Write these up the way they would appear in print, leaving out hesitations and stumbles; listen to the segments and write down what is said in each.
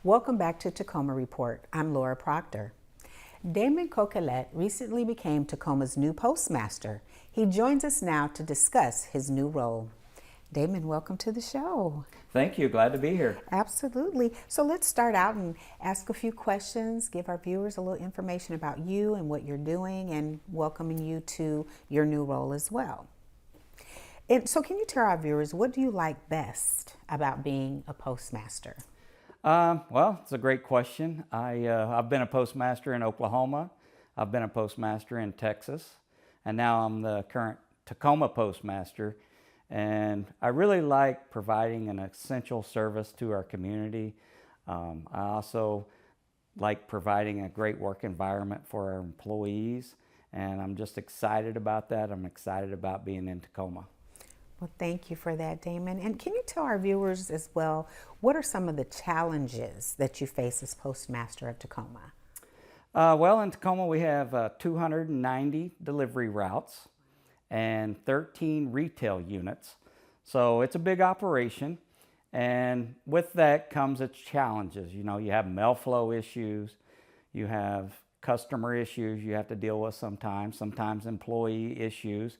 Welcome back to Tacoma Report. I'm Lora Proctor. Damon Coquillette recently became Tacoma's new Postmaster. He joins us now to discuss his new role. Damon, welcome to the show. Thank you. Glad to be here. Absolutely. So let's start out and ask a few questions, give our viewers a little information about you and what you're doing, and welcoming you to your new role as well. And so can you tell our viewers, what do you like best about being a Postmaster? Well, it's a great question. I've been a postmaster in Oklahoma. I've been a postmaster in Texas, and now I'm the current Tacoma postmaster. And I really like providing an essential service to our community. I also like providing a great work environment for our employees, and I'm just excited about that. I'm excited about being in Tacoma. Well, thank you for that, Damon. And can you tell our viewers as well, what are some of the challenges that you face as Postmaster of Tacoma? Well, in Tacoma, we have 290 delivery routes and 13 retail units. So it's a big operation. And with that comes its challenges. You know, you have mail flow issues, you have customer issues you have to deal with sometimes employee issues.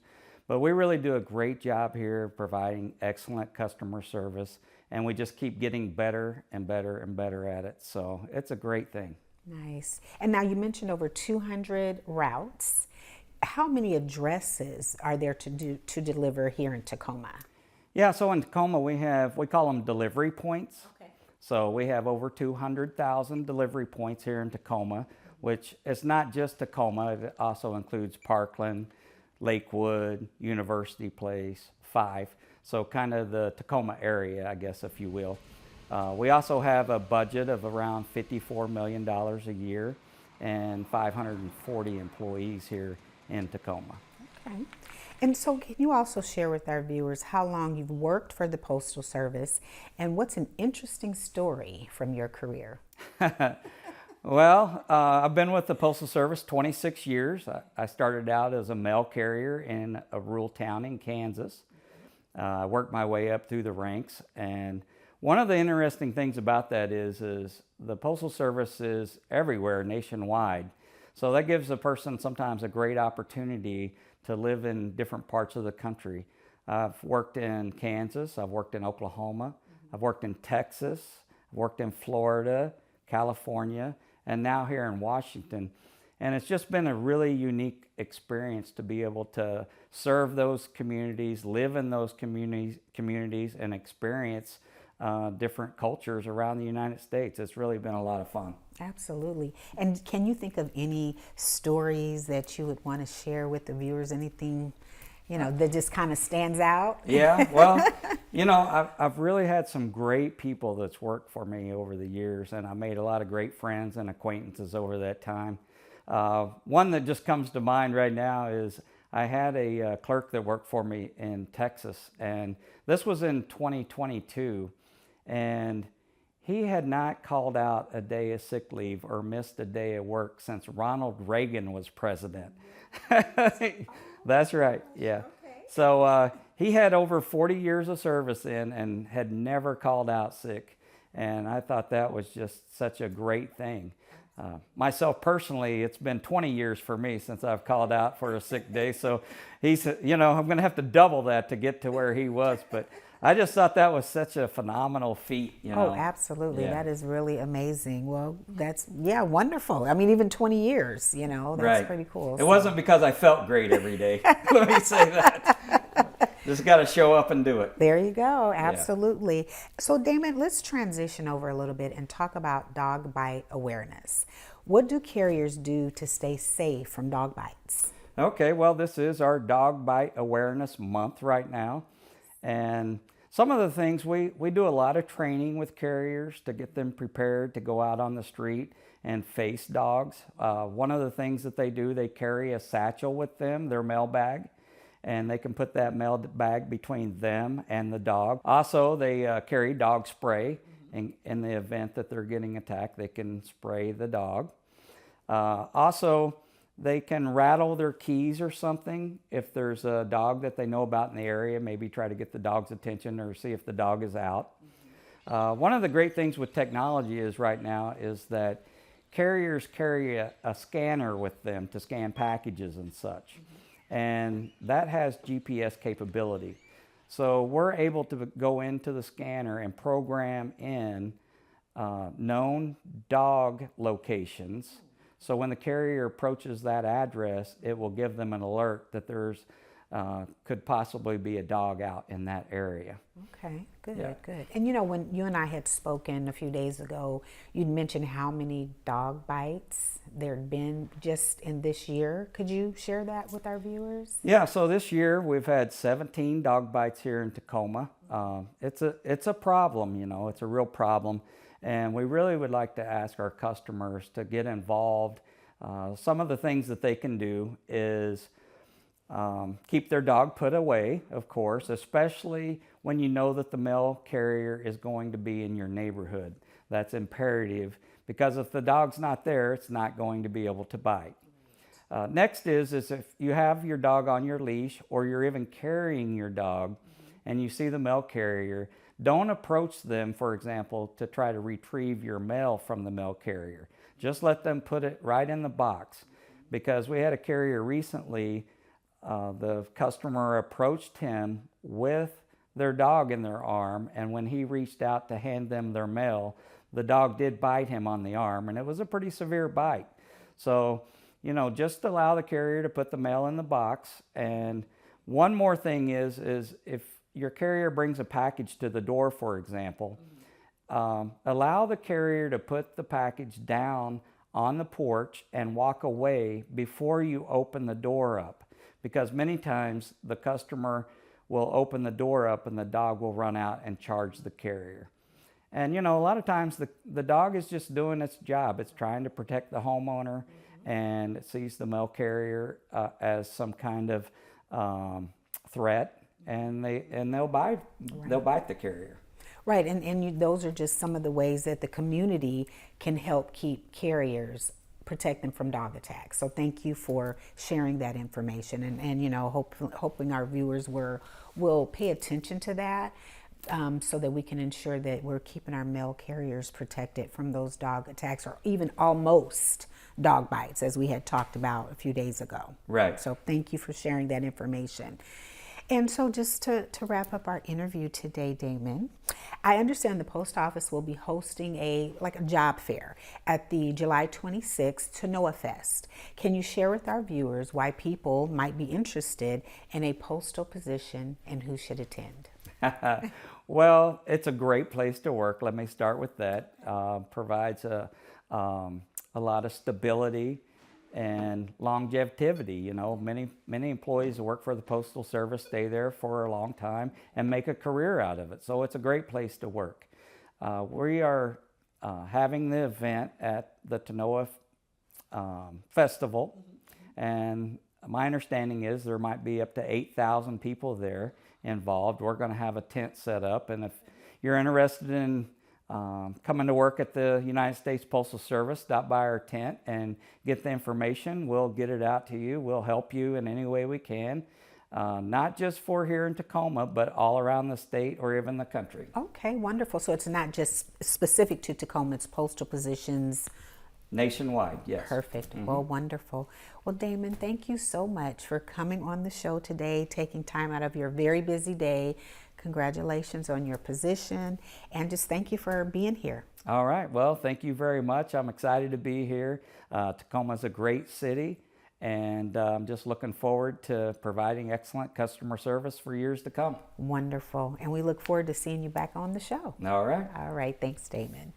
But we really do a great job here providing excellent customer service, and we just keep getting better and better and better at it. So it's a great thing. Nice. And now you mentioned over 200 routes. How many addresses are there to deliver here in Tacoma? Yeah, so in Tacoma we call them delivery points. Okay. So we have over 200,000 delivery points here in Tacoma, which is not just Tacoma, it also includes Parkland, Lakewood, University Place, Fife, so kind of the Tacoma area, I guess, if you will. We also have a budget of around $54 million a year and 540 employees here in Tacoma. Okay. And so can you also share with our viewers how long you've worked for the Postal Service and what's an interesting story from your career? Well, I've been with the Postal Service 26 years. I started out as a mail carrier in a rural town in Kansas. I worked my way up through the ranks, and one of the interesting things about that is the Postal Service is everywhere nationwide. So that gives a person sometimes a great opportunity to live in different parts of the country. I've worked in Kansas, I've worked in Oklahoma, I've worked in Texas, I've worked in Florida, California, and now here in Washington. And it's just been a really unique experience to be able to serve those communities, live in those communities and experience different cultures around the United States. It's really been a lot of fun. Absolutely. And can you think of any stories that you would want to share with the viewers? Anything, that just kind of stands out? Yeah, well, I've really had some great people that's worked for me over the years, and I made a lot of great friends and acquaintances over that time. One that just comes to mind right now is I had a clerk that worked for me in Texas, and this was in 2022, and he had not called out a day of sick leave or missed a day of work since Ronald Reagan was president. That's right, yeah. Okay. So he had over 40 years of service in and had never called out sick. And I thought that was just such a great thing. Myself personally, it's been 20 years for me since I've called out for a sick day. So he said, I'm going to have to double that to get to where he was. But I just thought that was such a phenomenal feat. Oh, absolutely. Yeah. That is really amazing. Well, that's, wonderful. I mean, even 20 years, that's right. Pretty cool. It wasn't because I felt great every day. Let me say that. Just got to show up and do it. There you go. Absolutely. Yeah. So, Damon, let's transition over a little bit and talk about dog bite awareness. What do carriers do to stay safe from dog bites? Okay, well, this is our Dog Bite Awareness Month right now. And some of the things, we do a lot of training with carriers to get them prepared to go out on the street and face dogs. One of the things that they do, they carry a satchel with them, their mail bag, and they can put that mail bag between them and the dog. Also, they carry dog spray. In the event that they're getting attacked, they can spray the dog. Also, they can rattle their keys or something if there's a dog that they know about in the area, maybe try to get the dog's attention or see if the dog is out. One of the great things with technology is right now is that carriers carry a scanner with them to scan packages and such. And that has GPS capability. So we're able to go into the scanner and program in known dog locations. So when the carrier approaches that address, it will give them an alert that there's could possibly be a dog out in that area. Okay, good, Yeah. good. And you know, when you and I had spoken a few days ago, you'd mentioned how many dog bites there'd been just in this year. Could you share that with our viewers? Yeah, so this year we've had 17 dog bites here in Tacoma. It's a problem, you know, it's a real problem. And we really would like to ask our customers to get involved. Some of the things that they can do is keep their dog put away, of course, especially when you know that the mail carrier is going to be in your neighborhood. That's imperative, because if the dog's not there, it's not going to be able to bite. Next is if you have your dog on your leash, or you're even carrying your dog and you see the mail carrier, don't approach them, for example, to try to retrieve your mail from the mail carrier. Just let them put it right in the box, because we had a carrier recently. The customer approached him with their dog in their arm, and when he reached out to hand them their mail, the dog did bite him on the arm, and it was a pretty severe bite. So, you know, just allow the carrier to put the mail in the box. And one more thing is if your carrier brings a package to the door, for example, allow the carrier to put the package down on the porch and walk away before you open the door up. Because many times the customer will open the door up and the dog will run out and charge the carrier. And you know, a lot of times the dog is just doing its job. It's trying to protect the homeowner, and it sees the mail carrier as some kind of threat, and they'll bite the carrier. Right, and those are just some of the ways that the community can help keep carriers, protect them from dog attacks. So thank you for sharing that information, and you know, hoping our viewers will pay attention to that, so that we can ensure that we're keeping our mail carriers protected from those dog attacks, or even almost dog bites, as we had talked about a few days ago. Right. So thank you for sharing that information. And so just to wrap up our interview today, Damon, I understand the post office will be hosting a job fair at the July 26th Tacoma Fest. Can you share with our viewers why people might be interested in a postal position and who should attend? Well, it's a great place to work. Let me start with that. Provides a lot of stability and longevity. You know, many employees who work for the Postal Service stay there for a long time and make a career out of it. So it's a great place to work. We are having the event at the Tacoma Festival, and my understanding is there might be up to 8,000 people there involved. We're going to have a tent set up, and if you're interested in coming to work at the United States Postal Service, stop by our tent and get the information. We'll get it out to you. We'll help you in any way we can, not just for here in Tacoma, but all around the state or even the country. Okay, wonderful. So it's not just specific to Tacoma, it's postal positions Nationwide, yes. Perfect. Well, wonderful. Well, Damon, thank you so much for coming on the show today, taking time out of your very busy day. Congratulations on your position, and just thank you for being here. All right. Well, thank you very much. I'm excited to be here. Tacoma is a great city, and I'm just looking forward to providing excellent customer service for years to come. Wonderful. And we look forward to seeing you back on the show. All right. All right. Thanks, Damon.